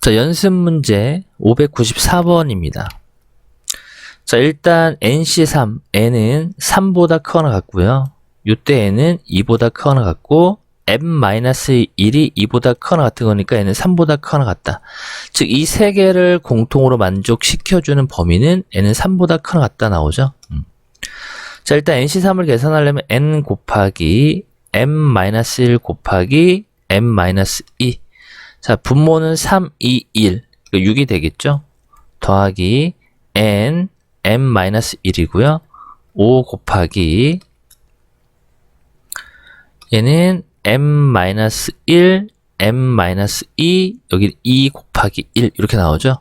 자, 연습 문제 594번입니다. 자, 일단 NC3, n은 3보다 크거나 같고요. 이때 n은 2보다 크거나 같고 n-1이 2보다 크거나 같은 거니까 n은 3보다 크거나 같다. 즉, 이 세 개를 공통으로 만족시켜주는 범위는 n은 3보다 크거나 같다 나오죠. 자, 일단 NC3을 계산하려면 n 곱하기 m-1 곱하기 m-2. 자, 분모는 3, 2, 1. 6이 되겠죠? 더하기 n, m-1이고요. 5 곱하기 얘는 m-1, m-2, 여기 2 곱하기 1 이렇게 나오죠?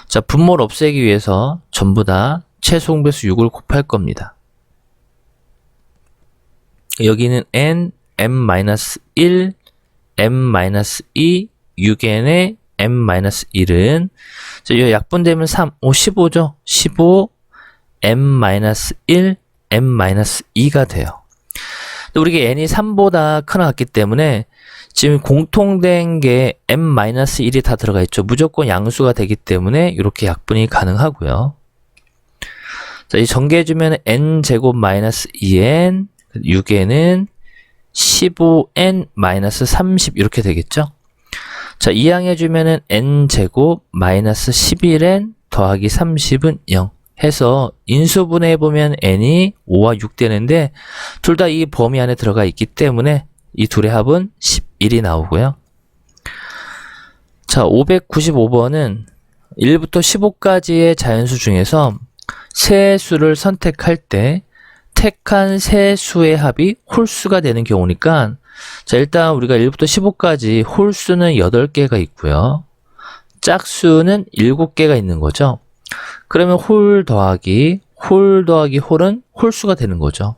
자, 분모를 없애기 위해서 전부 다 최소 공배수 6을 곱할 겁니다. 여기는 n, m-1, m-2, 6n에 m-1은 자, 이 약분되면 3, 5, 15죠? 15, m-1, m-2가 돼요. 우리가 n이 3보다 크나 같기 때문에 지금 공통된 게 m-1이 다 들어가 있죠. 무조건 양수가 되기 때문에 이렇게 약분이 가능하고요. 자, 이 전개해주면 n제곱 마이너스 2n, 6n은 15n-30 이렇게 되겠죠. 자, 이항해주면은 n제곱 마이너스 11n 더하기 30은 0 해서 인수분해해보면 n이 5와 6 되는데 둘 다 이 범위 안에 들어가 있기 때문에 이 둘의 합은 11이 나오고요. 자, 595번은 1부터 15까지의 자연수 중에서 세 수를 선택할 때 택한 세 수의 합이 홀수가 되는 경우니까 자, 일단 우리가 1부터 15까지 홀수는 8개가 있고요. 짝수는 7개가 있는 거죠. 그러면 홀 더하기 홀은 홀수가 되는 거죠.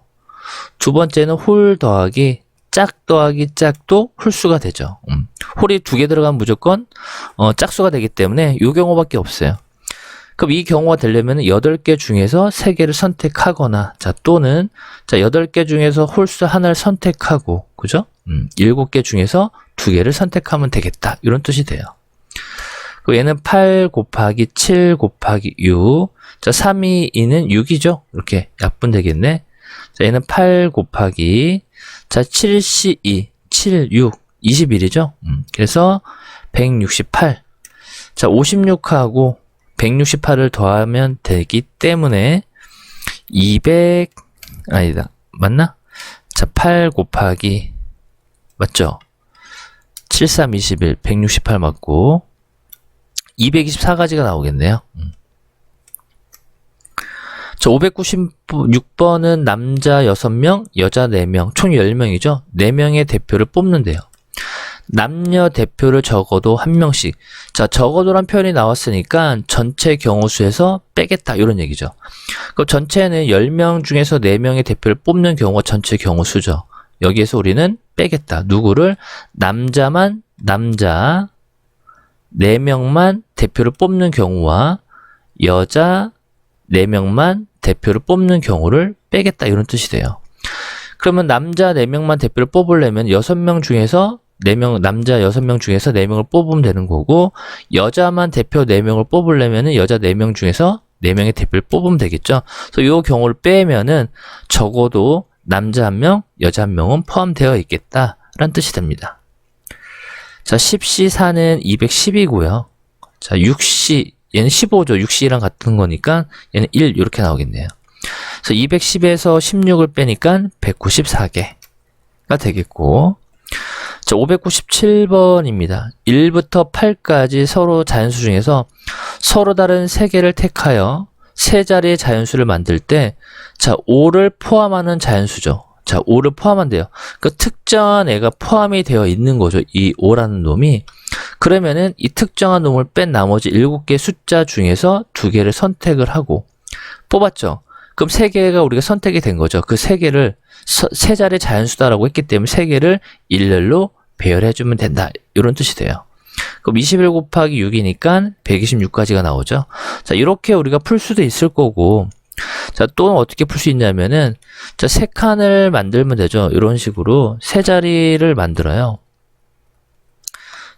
두 번째는 홀 더하기 짝도 홀수가 되죠. 홀이 2개 들어가면 무조건 짝수가 되기 때문에 이 경우밖에 없어요. 그럼 이 경우가 되려면 8개 중에서 3개를 선택하거나 자 또는 자 8개 중에서 홀수 하나를 선택하고 그죠? 7개 중에서 2개를 선택하면 되겠다. 이런 뜻이 돼요. 그리고 얘는 8 곱하기 7 곱하기 6. 자, 3, 2, 2는 6이죠? 이렇게 약분되겠네. 자, 얘는 8 곱하기 자, 7C2, 7, 6, 21이죠? 그래서 168. 자, 56하고 168을 더하면 되기 때문에 200 아니다. 맞나? 자, 8 곱하기 맞죠? 7, 3, 21, 168 맞고 224가지가 나오겠네요. 자, 596번은 남자 6명, 여자 4명, 총 10명이죠? 4명의 대표를 뽑는데요. 남녀 대표를 적어도 1명씩. 자, 적어도란 표현이 나왔으니까 전체 경우수에서 빼겠다. 이런 얘기죠. 그럼 전체는 10명 중에서 4명의 대표를 뽑는 경우가 전체 경우수죠. 여기에서 우리는 빼겠다. 누구를? 남자 4명만 대표를 뽑는 경우와 여자 4명만 대표를 뽑는 경우를 빼겠다. 이런 뜻이 돼요. 그러면 남자 4명만 대표를 뽑으려면 6명 중에서 4명, 남자 6명 중에서 4명을 뽑으면 되는 거고, 여자만 대표 4명을 뽑으려면 여자 4명 중에서 4명의 대표를 뽑으면 되겠죠. 그래서 이 경우를 빼면은 적어도 남자 1명, 여자 1명은 포함되어 있겠다. 라는 뜻이 됩니다. 자, 10C4는 210이고요. 자, 6C, 얘는 15죠. 6C랑 같은 거니까 얘는 1 이렇게 나오겠네요. 그래서 210에서 16을 빼니까 194개가 되겠고, 자, 597번입니다. 1부터 8까지 서로 자연수 중에서 서로 다른 3개를 택하여 세 자리의 자연수를 만들 때, 자, 5를 포함하는 자연수죠. 자, 5를 포함한대요. 그 특정한 애가 포함이 되어 있는 거죠. 이 5라는 놈이. 그러면은 이 특정한 놈을 뺀 나머지 7개 숫자 중에서 2개를 선택을 하고 뽑았죠. 그럼 3개가 우리가 선택이 된 거죠. 그 3개를 세 자리의 자연수다라고 했기 때문에 3개를 일렬로 배열해주면 된다. 이런 뜻이 돼요. 그럼 21 곱하기 6이니까 126까지가 나오죠. 자, 이렇게 우리가 풀 수도 있을 거고, 자, 또 어떻게 풀 수 있냐면은, 자, 3칸을 만들면 되죠. 이런 식으로 세 자리를 만들어요.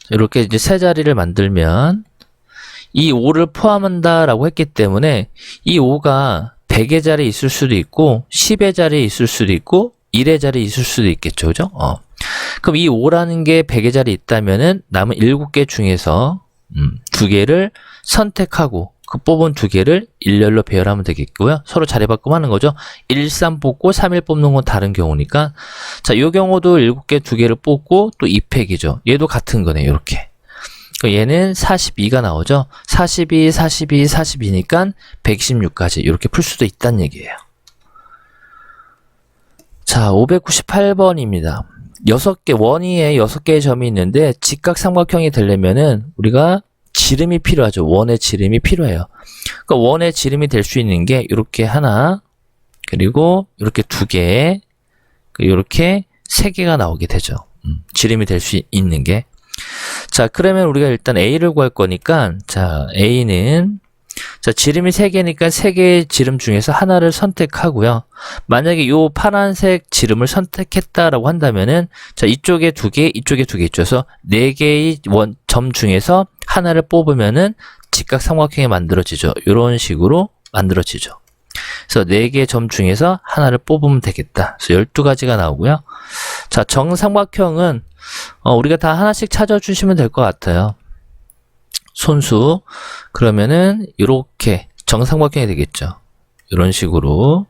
자, 이렇게 이제 세 자리를 만들면 이 5를 포함한다라고 했기 때문에 이 5가 100의 자리에 있을 수도 있고 10의 자리에 있을 수도 있고 1의 자리에 있을 수도 있겠죠. 그죠? 그럼 이 5라는 게 100의 자리에 있다면은 남은 7개 중에서 2개를 선택하고 그 뽑은 2개를 일렬로 배열하면 되겠고요. 서로 자리 바꿈하는 거죠. 1, 3 뽑고 3, 1 뽑는 건 다른 경우니까. 자, 이 경우도 7개 2개를 뽑고 또 2팩이죠. 얘도 같은 거네요. 이렇게. 얘는 42가 나오죠. 42, 42, 42니까 116까지 이렇게 풀 수도 있다는 얘기예요. 자, 598번입니다. 6개, 원위에 6개의 점이 있는데 직각삼각형이 되려면은 우리가 지름이 필요하죠. 원의 지름이 필요해요. 그러니까 원의 지름이 될 수 있는 게 이렇게 하나, 그리고 이렇게 2개, 이렇게 3개가 나오게 되죠. 지름이 될 수 있는 게. 자, 그러면 우리가 일단 A를 구할 거니까, 자, A는, 자, 지름이 3개니까 3개의 지름 중에서 하나를 선택하고요. 만약에 요 파란색 지름을 선택했다라고 한다면은, 자, 이쪽에 2개, 이쪽에 2개 있죠. 그래서 4개의 점 중에서 하나를 뽑으면은 직각삼각형이 만들어지죠. 이런 식으로 만들어지죠. 그래서 4개의 점 중에서 하나를 뽑으면 되겠다. 그래서 12가지가 나오고요. 자, 정삼각형은 우리가 다 하나씩 찾아주시면 될 것 같아요. 손수. 그러면은 이렇게 정삼각형이 되겠죠. 이런 식으로.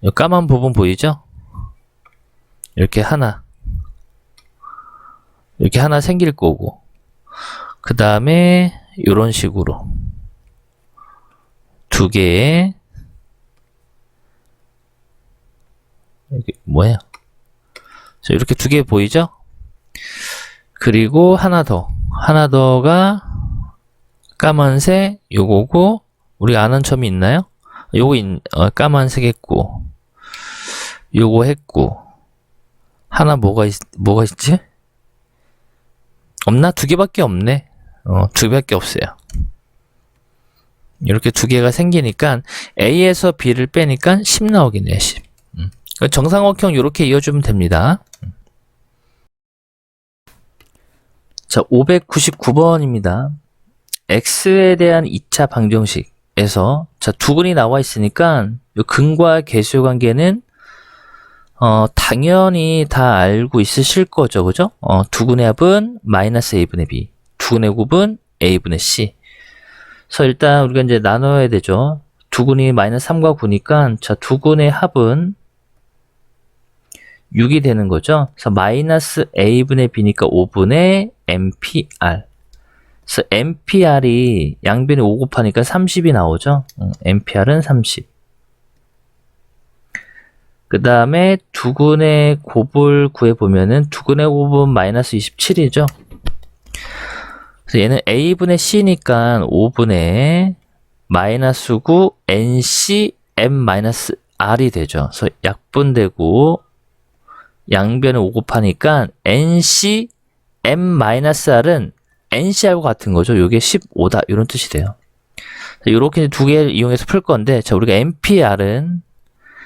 이 까만 부분 보이죠? 이렇게 하나 생길 거고, 그 다음에 이런 식으로 2개의 이게 뭐예요? 자, 이렇게 2개 보이죠? 그리고 하나 더가 까만색 요거고, 우리가 아는 점이 있나요? 요거 까만색 했고, 요거 했고, 하나 뭐가 있지? 없나? 2개밖에 없네. 2개밖에 없어요. 이렇게 2개가 생기니까 A에서 B를 빼니까 10 나오겠네요. 10. 정삼각형 이렇게 이어주면 됩니다. 자, 599번입니다. X에 대한 2차 방정식에서, 자, 두근이 나와 있으니까 이 근과 계수의 관계는 당연히 다 알고 있으실 거죠. 그죠? 두근의 합은 마이너스 A분의 B, 두근의 곱은 A분의 C. 그래서 일단 우리가 이제 나눠야 되죠. 두근이 마이너스 3과 9니까, 자, 두근의 합은 6이 되는 거죠. 그래서 마이너스 A분의 B니까 5분의 MPR. 그래서 MPR이 양변에 5 곱하니까 30이 나오죠. MPR은 30. 그 다음에 두근의 곱을 구해보면은 두근의 곱은 마이너스 27이죠. 그래서 얘는 A분의 C니까 5분의 마이너스 9 NC M 마이너스 R이 되죠. 그래서 약분되고 양변에 5 곱하니까 NC M 마이너스 R은 NCR과 같은 거죠. 요게 15다. 이런 뜻이 돼요. 이렇게 2개를 이용해서 풀 건데, 자, 우리가 MPR은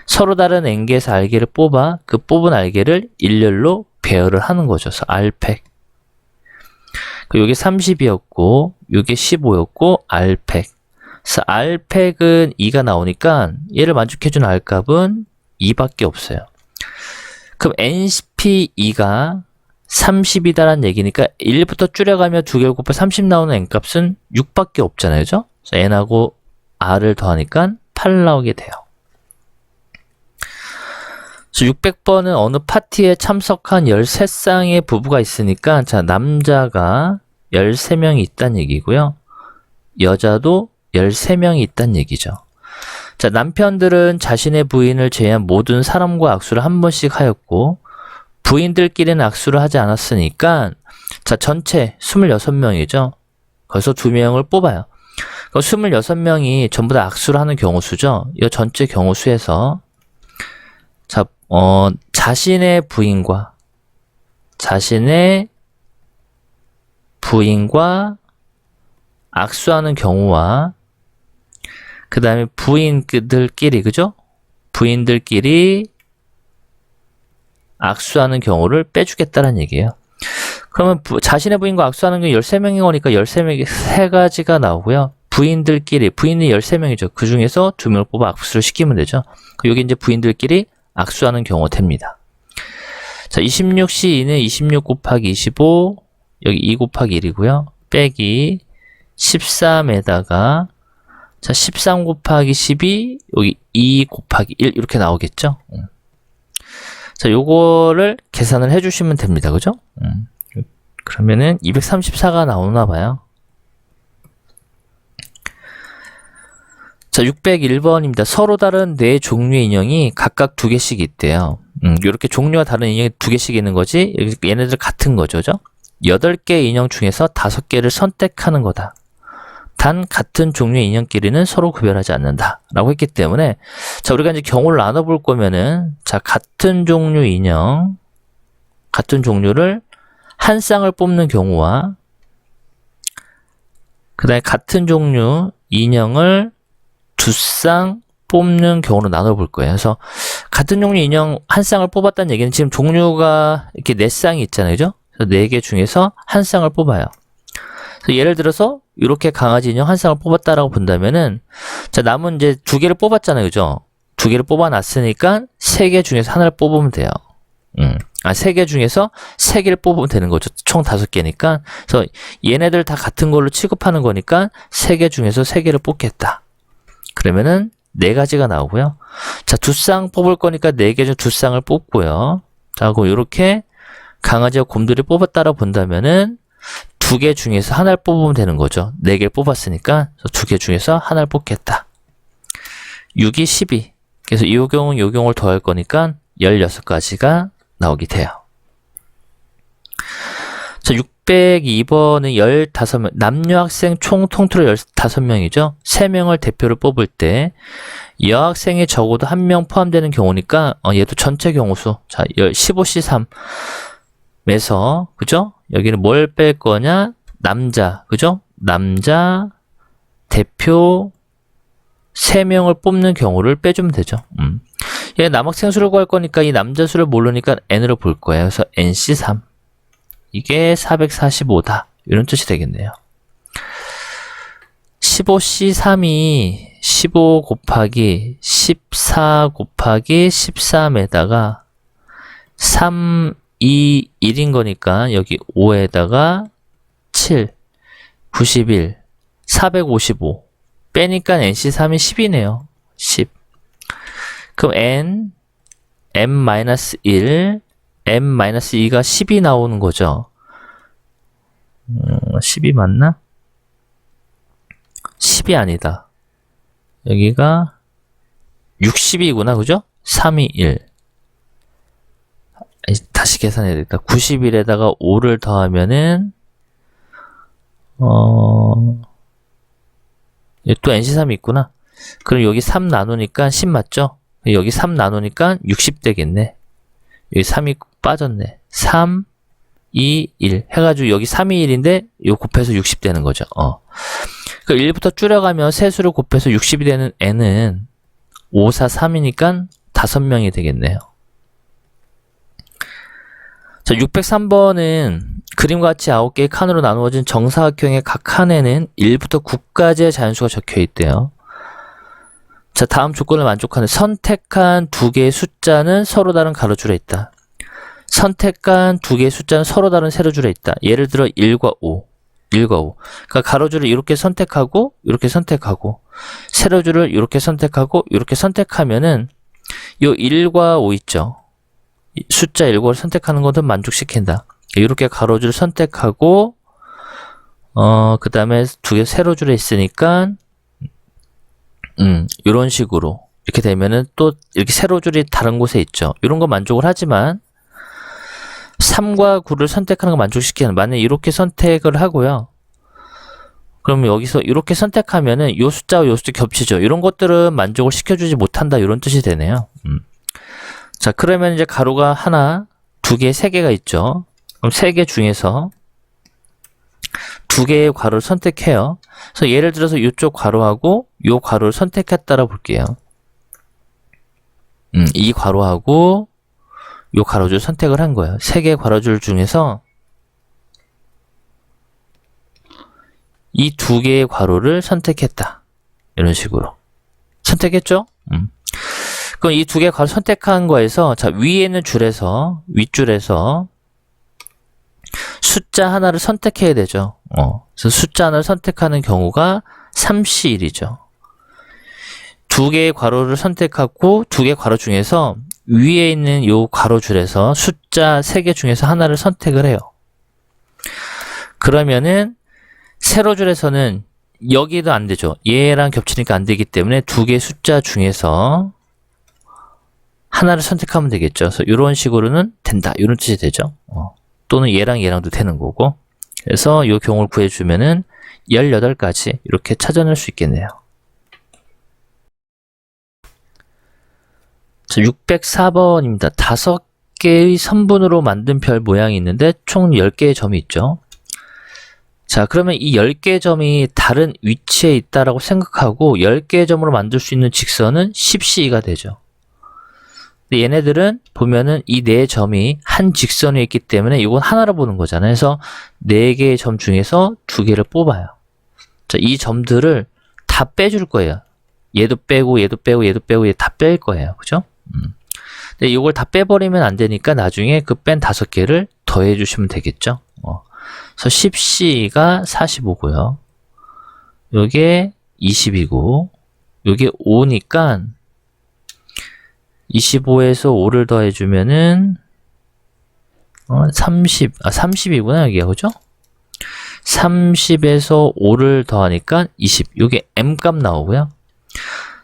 서로 다른 N개에서 R개를 뽑아 그 뽑은 R개를 일렬로 배열을 하는 거죠. 그래서 R팩. 요게 30이었고, 요게 15였고, R팩. 그래서 R팩은 2가 나오니까 얘를 만족해주는 R값은 2밖에 없어요. 그럼 NP2가 30이다라는 얘기니까 1부터 줄여가며 2개를 곱해 30 나오는 N값은 6밖에 없잖아요. 그죠? 그래서 N하고 R을 더하니까 8 나오게 돼요. 600번은 어느 파티에 참석한 13쌍의 부부가 있으니까, 자, 남자가 13명이 있다는 얘기고요. 여자도 13명이 있다는 얘기죠. 자, 남편들은 자신의 부인을 제외한 모든 사람과 악수를 한 번씩 하였고, 부인들끼리는 악수를 하지 않았으니까, 자, 전체 26명이죠. 거기서 2명을 뽑아요. 그럼 26명이 전부 다 악수를 하는 경우 수죠. 이 전체 경우 수에서, 자, 자신의 부인과 악수하는 경우와, 그 다음에 부인들끼리, 그죠? 부인들끼리 악수하는 경우를 빼주겠다는 얘기예요. 그러면 자신의 부인과 악수하는 경우 13명인 거니까 13명이 3가지가 나오고요. 부인들끼리, 부인이 13명이죠. 그 중에서 2명을 뽑아 악수를 시키면 되죠. 여기 이제 부인들끼리 악수하는 경우가 됩니다. 자, 26C2는 26 곱하기 25, 여기 2 곱하기 1이고요. 빼기 13에다가 자, 13 곱하기 12, 여기 2 곱하기 1 이렇게 나오겠죠? 자, 요거를 계산을 해주시면 됩니다. 그죠? 그러면은 234가 나오나 봐요. 자, 601번입니다. 서로 다른 4종류의 인형이 각각 2개씩 있대요. 이렇게 종류가 다른 인형이 2개씩 있는 거지, 얘네들 같은 거죠. 그죠? 8개의 인형 중에서 5개를 선택하는 거다. 단 같은 종류의 인형끼리는 서로 구별하지 않는다. 라고 했기 때문에, 자, 우리가 이제 경우를 나눠볼 거면은, 자, 같은 종류 인형, 같은 종류를 한 쌍을 뽑는 경우와, 그 다음에 같은 종류 인형을 2쌍 뽑는 경우로 나눠볼 거예요. 그래서, 같은 종류 인형 한 쌍을 뽑았다는 얘기는 지금 종류가 이렇게 4쌍이 있잖아요. 그죠? 그래서 4개 중에서 한 쌍을 뽑아요. 그래서 예를 들어서 이렇게 강아지 인형 한 쌍을 뽑았다라고 본다면은, 자, 남은 이제 2개를 뽑았잖아요. 그죠? 2개를 뽑아놨으니까 3개 중에서 하나를 뽑으면 돼요. 3개 중에서 3개를 뽑으면 되는 거죠. 총 5개니까. 그래서 얘네들 다 같은 걸로 취급하는 거니까 3개 중에서 3개를 뽑겠다. 그러면은 4가지가 나오고요. 자, 2쌍 뽑을 거니까 4개 중 2쌍을 뽑고요. 자, 그럼 이렇게 강아지와 곰돌이 뽑았다라고 본다면은 2개 중에서 하나를 뽑으면 되는 거죠. 4개를 뽑았으니까 2개 중에서 하나를 뽑겠다. 6이 12. 그래서 이 경우 이 경우를 더할 거니까 16가지가 나오게 돼요. 자, 602번은 15명, 남녀 학생 총 통틀어 15명이죠. 3명을 대표를 뽑을 때 여학생이 적어도 1명 포함되는 경우니까 얘도 전체 경우수. 자, 15C3 에서, 그죠? 여기는 뭘 뺄 거냐? 남자, 그죠? 남자 대표 3명을 뽑는 경우를 빼주면 되죠. 얘 남학생 수를 구할 거니까 이 남자 수를 모르니까 n으로 볼 거예요. 그래서 nC3. 이게 445다. 이런 뜻이 되겠네요. 15C3이 15 곱하기 14 곱하기 13에다가 3, 2, 1인 거니까 여기 5에다가 7, 91, 455 빼니까 nC3이 10이네요. 10. 그럼 n, m-1, m-2가 10이 나오는 거죠. 10이 맞나? 10이 아니다. 여기가 60이구나. 그죠? 3, 2, 1. 다시 계산해야 되겠다. 91에다가 5를 더하면은 또 nC3이 있구나. 그럼 여기 3 나누니까 10 맞죠? 여기 3 나누니까 60 되겠네. 여기 3이 빠졌네. 3, 2, 1 해가지고 여기 3, 2, 1인데 요 곱해서 60 되는 거죠. 그 1부터 줄여가면 세수를 곱해서 60이 되는 n은 5, 4, 3이니까 5명이 되겠네요. 자, 603번은 그림과 같이 9개의 칸으로 나누어진 정사각형의 각 칸에는 1부터 9까지의 자연수가 적혀 있대요. 자, 다음 조건을 만족하는 선택한 2개의 숫자는 서로 다른 가로줄에 있다. 선택한 2개의 숫자는 서로 다른 세로줄에 있다. 예를 들어 1과 5. 1과 5. 그러니까 가로줄을 이렇게 선택하고 이렇게 선택하고 세로줄을 이렇게 선택하고 이렇게 선택하면은 요 1과 5 있죠. 숫자 1과를 선택하는 것은 만족시킨다. 이렇게 가로줄 선택하고 그 다음에 2개 세로줄에 있으니까 이런 식으로 이렇게 되면은 또 이렇게 세로줄이 다른 곳에 있죠. 이런 거 만족을 하지만 3과 9를 선택하는 거 만족시키는, 만약에 이렇게 선택을 하고요. 그러면 여기서 이렇게 선택하면은 요 숫자와 요 숫자 겹치죠. 이런 것들은 만족을 시켜주지 못한다. 이런 뜻이 되네요. 자, 그러면 이제 가로가 하나, 2개, 3개가 있죠. 그럼 3개 중에서 2개의 괄호를 선택해요. 그래서 예를 들어서 이쪽 괄호하고 이 괄호를 선택했다라고 볼게요. 이 괄호하고 요 가로줄 선택을 한 거예요. 3개의 가로줄 중에서 이 2개의 괄호를 선택했다. 이런 식으로. 선택했죠? 그럼 이 2개의 괄호 선택한 거에서, 자, 위에 있는 줄에서, 윗줄에서 숫자 하나를 선택해야 되죠. 그래서 숫자 하나를 선택하는 경우가 3C1이죠. 2개의 괄호를 선택하고 2개의 괄호 중에서 위에 있는 요 괄호줄에서 숫자 3개 중에서 하나를 선택을 해요. 그러면은 세로줄에서는 여기도 안 되죠. 얘랑 겹치니까 안 되기 때문에 2개의 숫자 중에서 하나를 선택하면 되겠죠. 그래서 이런 식으로는 된다. 이런 뜻이 되죠. 또는 얘랑 얘랑도 되는 거고. 그래서 이 경우를 구해주면은 18가지 이렇게 찾아낼 수 있겠네요. 자, 604번입니다. 5개의 선분으로 만든 별 모양이 있는데 총 10개의 점이 있죠. 자, 그러면 이 10개의 점이 다른 위치에 있다라고 생각하고 10개의 점으로 만들 수 있는 직선은 10C가 되죠. 근데 얘네들은 보면은 이 4점이 한 직선에 있기 때문에 이건 하나로 보는 거잖아요. 그래서 4개의 점 중에서 2개를 뽑아요. 자, 이 점들을 다 빼줄 거예요. 얘도 빼고 얘도 빼고 얘도 빼고 얘 다 뺄 거예요. 그죠? 근데 이걸 다 빼버리면 안 되니까 나중에 그 뺀 5개를 더해 주시면 되겠죠. 그래서 10C가 45고요. 요게 20이고 요게 5니까 25에서 5를 더해 주면은 30이구나 여기가. 그죠? 30에서 5를 더하니까 20. 요게 M값 나오고요.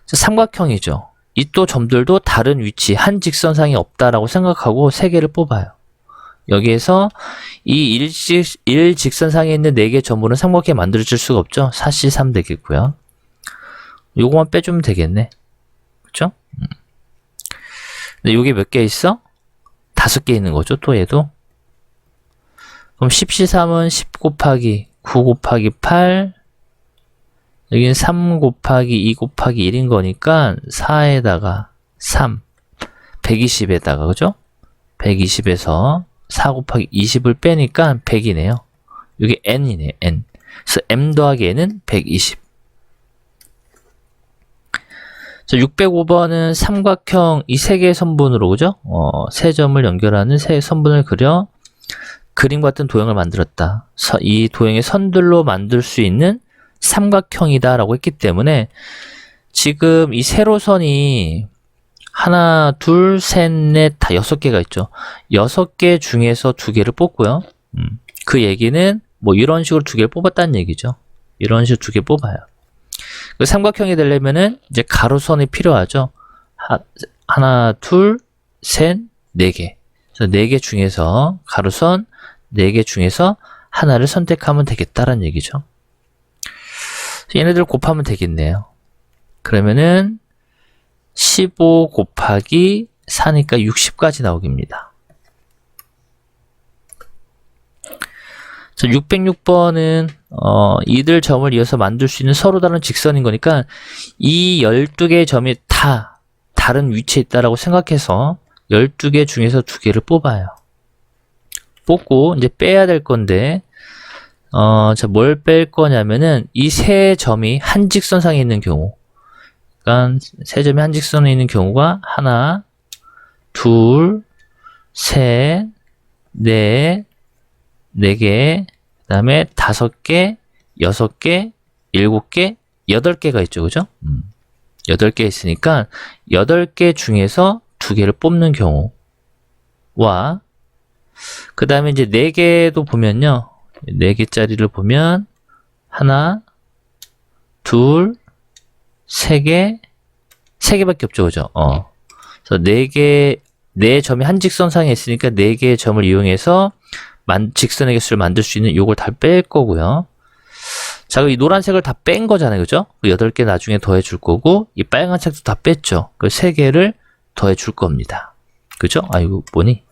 삼각형이죠. 이 또 점들도 다른 위치, 한 직선상이 없다라고 생각하고 3개를 뽑아요. 여기에서 이 일직선상에 있는 4개의 점으로는 삼각형이 만들어질 수가 없죠. 4C3 되겠고요. 요거만 빼주면 되겠네. 그쵸? 근데 요게 몇 개 있어? 5개 있는 거죠. 또 얘도. 그럼 10C3은 10 곱하기 9 곱하기 8, 여기는 3 곱하기 2 곱하기 1인 거니까 4에다가 3, 120에다가, 그죠? 120에서 4 곱하기 20을 빼니까 100이네요. 이게 n이네요, n. 그래서 m 더하기 n은 120. 자, 605번은 삼각형 이 3개의 선분으로, 그죠? 3점을 연결하는 3 선분을 그려 그림과 같은 도형을 만들었다. 이 도형의 선들로 만들 수 있는 삼각형이다 라고 했기 때문에 지금 이 세로선이 하나, 둘, 셋, 넷, 다 6개가 있죠. 6개 중에서 2개를 뽑고요. 그 얘기는 뭐 이런 식으로 2개를 뽑았다는 얘기죠. 이런 식으로 2개 뽑아요. 그 삼각형이 되려면은 이제 가로선이 필요하죠. 하나, 둘, 셋, 4개. 그래서 4개 중에서 가로선 4개 중에서 하나를 선택하면 되겠다라는 얘기죠. 얘네들 곱하면 되겠네요. 그러면은 15 곱하기 4니까 60까지 나오겠습니다. 자, 606번은 이들 점을 이어서 만들 수 있는 서로 다른 직선인 거니까 이 12개의 점이 다 다른 위치에 있다라고 생각해서 12개 중에서 2개를 뽑아요. 뽑고 이제 빼야 될 건데 자, 뭘 뺄 거냐면은 이 3점이 한 직선상에 있는 경우, 그러니까 3점이 한 직선에 있는 경우가 하나, 둘, 셋, 넷, 4개, 그 다음에 5개, 6개, 7개, 8개가 있죠. 그죠? 8개 있으니까 8개 중에서 2개를 뽑는 경우와 그 다음에 이제 4개도 보면요. 4개짜리를 보면 하나, 둘, 3개, 3개밖에 없죠. 그죠? 그래서 4개, 4점이 한 직선상에 있으니까 4개의 점을 이용해서 직선의 개수를 만들 수 있는 요걸 다 뺄 거고요. 자, 이 노란색을 다 뺀 거잖아요. 그죠? 그 8개 나중에 더해 줄 거고, 이 빨간색도 다 뺐죠. 그 3개를 더해 줄 겁니다. 그죠? 아이고, 뭐니?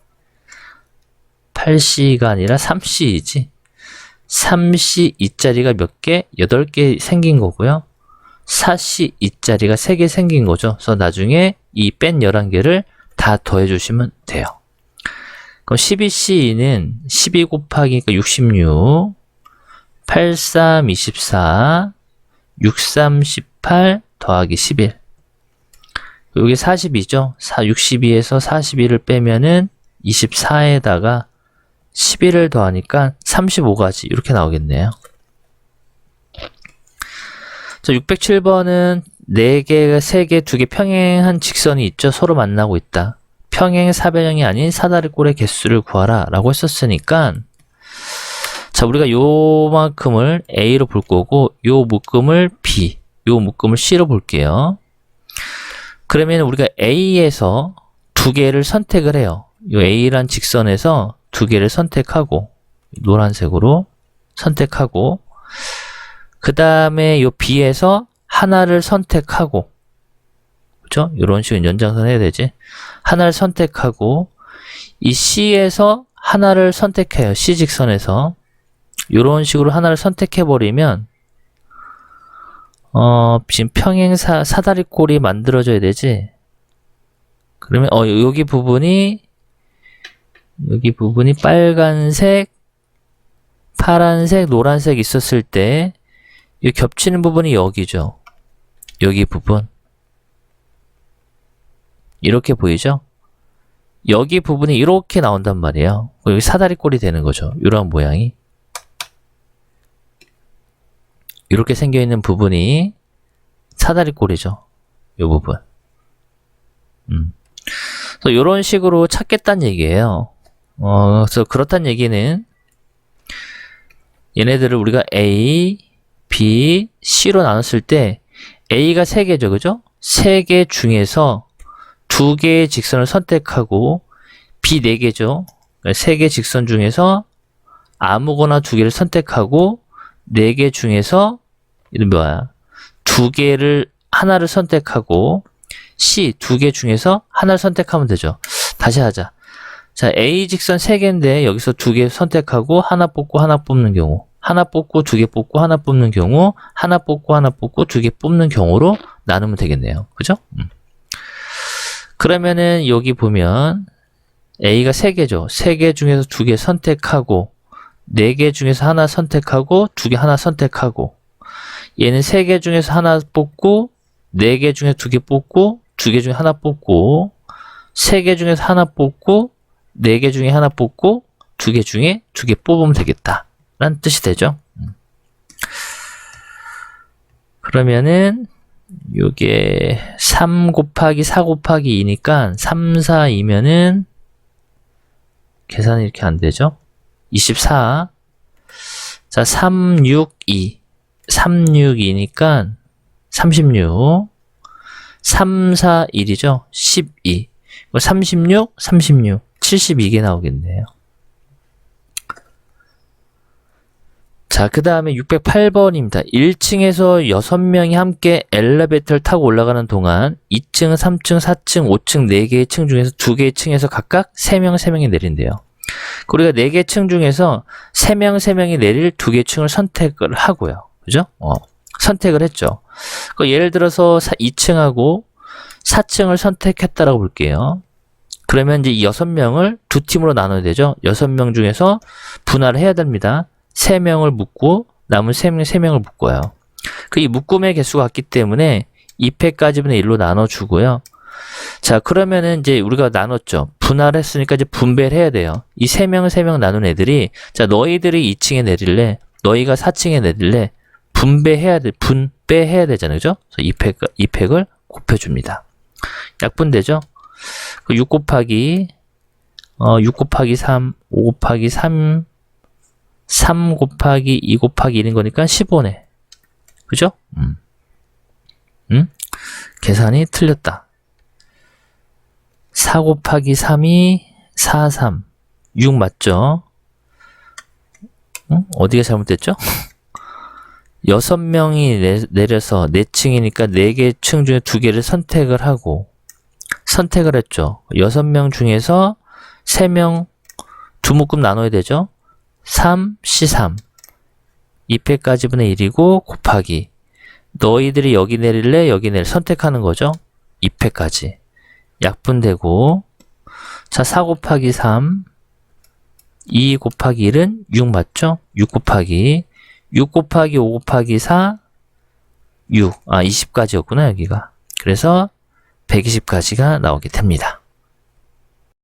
8C가 아니라 3C이지. 3C 2자리가 몇 개? 8개 생긴 거고요. 4C 2자리가 3개 생긴 거죠. 그래서 나중에 이 뺀 11개를 다 더해 주시면 돼요. 그럼 12C는 12 곱하기 66, 83, 24, 63, 18 더하기 11. 여기 42죠? 62에서 41을 빼면은 24에다가 11을 더하니까 35가지 이렇게 나오겠네요. 자, 607번은 4개, 3개, 2개 평행한 직선이 있죠. 서로 만나고 있다. 평행 사변형이 아닌 사다리꼴의 개수를 구하라 라고 했었으니까, 자, 우리가 요만큼을 A로 볼 거고 요 묶음을 B, 요 묶음을 C로 볼게요. 그러면 우리가 A에서 2개를 선택을 해요. 요 A란 직선에서 2개를 선택하고, 노란색으로 선택하고, 그 다음에 요 B에서 하나를 선택하고, 그죠? 이런 식으로 연장선 해야 되지. 하나를 선택하고, 이 C에서 하나를 선택해요. C 직선에서. 이런 식으로 하나를 선택해버리면, 지금 평행 사다리꼴이 만들어져야 되지. 그러면, 여기 부분이 빨간색, 파란색, 노란색 있었을 때, 이 겹치는 부분이 여기죠. 여기 부분. 이렇게 보이죠? 여기 부분이 이렇게 나온단 말이에요. 여기 사다리꼴이 되는 거죠. 이런 모양이. 이렇게 생겨있는 부분이 사다리꼴이죠. 이 부분. 그래서 이런 식으로 찾겠다는 얘기예요. 그래서 그렇다는 얘기는 얘네들을 우리가 A, B, C로 나눴을 때 A가 3개죠. 그죠? 3개 중에서 2개의 직선을 선택하고 B 4개죠. 3개 직선 중에서 아무거나 2개를 선택하고 4개 중에서 이런 뭐야? 2개를 하나를 선택하고 C 2개 중에서 하나를 선택하면 되죠. 다시 하자. 자, A 직선 3개인데 여기서 2개 선택하고 하나 뽑고 하나 뽑는 경우, 하나 뽑고 2개 뽑고 하나 뽑는 경우, 하나 뽑고 하나 뽑고 2개 뽑는 경우로 나누면 되겠네요. 그죠? 그러면은 여기 보면 A가 3개죠. 3개 중에서 2개 선택하고 4개 중에서 하나 선택하고 2개 하나 선택하고, 얘는 3개 중에서 하나 뽑고 4개 중에 2개 뽑고 2개 중에 하나 뽑고 3개 중에서 하나 뽑고 4개 중에 하나 뽑고 2개 중에 2개 뽑으면 되겠다 라는 뜻이 되죠. 그러면은 요게 3 곱하기 4 곱하기 2니까 3, 4, 2면은 계산이 이렇게 안 되죠. 24. 자, 3, 6, 2. 3, 6, 2니까 36. 3, 4, 1이죠. 12. 36, 36. 72개 나오겠네요. 자, 그 다음에 608번입니다. 1층에서 6명이 함께 엘리베이터를 타고 올라가는 동안 2층, 3층, 4층, 5층 4개의 층 중에서 2개의 층에서 각각 3명이 내린대요. 우리가 4개 층 중에서 3명이 내릴 2개 층을 선택을 하고요. 그죠? 선택을 했죠. 예를 들어서 2층하고 4층을 선택했다라고 볼게요. 그러면 이제 6명을 2팀으로 나눠야 되죠. 6명 중에서 분할을 해야 됩니다. 3명을 묶고 남은 3명을 묶어요. 이 묶음의 개수가 같기 때문에 2패까지 분의 1로 나눠주고요. 자, 그러면은 이제 우리가 나눴죠. 분할했으니까 이제 분배를 해야 돼요. 이 3명 나눈 애들이, 자, 너희들이 2층에 내릴래? 너희가 4층에 내릴래? 분배해야 되잖아요. 그죠? 그래서 2팩을 곱해줍니다. 약분되죠? 6 곱하기 3, 5 곱하기 3, 3 곱하기 2 곱하기 1인 거니까 15네. 그죠? 계산이 틀렸다. 4 곱하기 3이 4, 3. 6 맞죠? 어디가 잘못됐죠? 6명이 내려서 4층이니까 4개 층 중에 2개를 선택을 했죠. 6명 중에서 3명 2묶음 나눠야 되죠. 3, C3. 2패까지 분의 1이고 곱하기. 너희들이 여기 내릴래? 여기 내릴 선택하는 거죠. 2패까지. 약분되고. 자, 4 곱하기 3. 2 곱하기 1은 6 맞죠? 6 곱하기 5 곱하기 4 6. 20까지였구나 여기가. 그래서 120까지가 나오게 됩니다.